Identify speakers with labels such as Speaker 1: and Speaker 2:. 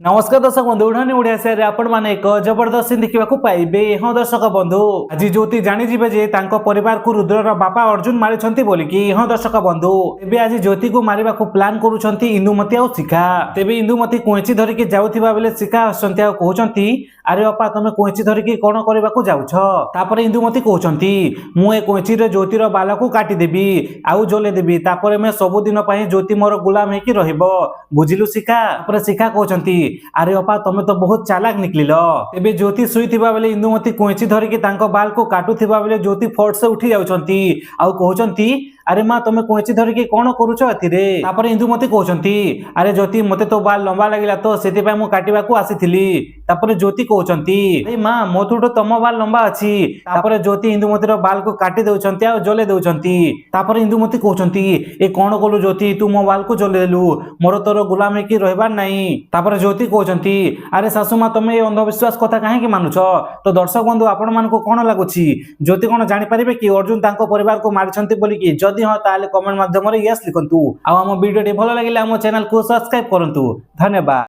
Speaker 1: नमस्कार दर्शक बंधु उड़ानी ओडिया से आपण माने एक जबरदस्त सीन देखा पाइबे। हाँ दर्शक बंधु आज ज्योति जानीजे जे परिवार को रुद्रर बापा अर्जुन मारी बोलिकी। हाँ दर्शक बंधु तेज आज ज्योति को मारे प्लां करुँच इंदुमती आ शिखा। तेरे इंदुमती कोईची धरिकी जाऊथिबा बेले शिखा आसुचंती आ कहउचंती अरे बापा तुम कोईची धरिकी कौन करने को जाउछ। तापर इंदुमती कहउचंती मु ए कोईची रे ज्योतिर बाल को काटिदेबी आउ जलेदेबी तापर मैं सबुदिन ज्योति मोर गुलाम होकी रहिबो बुझिलु शिखा। तापर शिखा कहउचंती अरे बापा तुम तो बहुत चालाक निकलिल। तेबे ज्योति शुईथिबा बेले इंदुमती कोईची धरिकी तांको बाल को काटुथिबा बेले ज्योति फट से उठी जाउचंती आउ कहउचंती अरे माँ तुम कोईची धरिकी कौन करुछ एथिरे। तापर इंदुमती कहउचंती अरे ज्योति मते तो बाल लंबा लागिला तो सेति पय मु काटिबाकू आसीथिली। तापर ज्योति कहउचंती अरे माँ मोठुटो तम बाल लंबा अछि। तापर ज्योति इंदुमतीर बाल को काटी देउचंती आ जले देउचंती। तापर इंदुमती कहउचंती ए कोन कलु ज्योति तू मो बाल को जले देलु मोर तोर गुलाम की रहबार नाही। तापर ज्योति कहउचंती अरे सासु माँ तुम ए अंधविश्वास कथा काहे की मानुछ। तो दर्शक बंधु आपण मानको कोन लागुछि ज्योति कोन जानि परिबे कि अर्जुन तांको परिवार को मारिछंती बोली कि जदि हाँ ताले कमेंट माध्यम रे यस लिखंतु। आ हम वीडियो भल लागिला हम चैनल को सब्सक्राइब करंतु। धन्यवाद।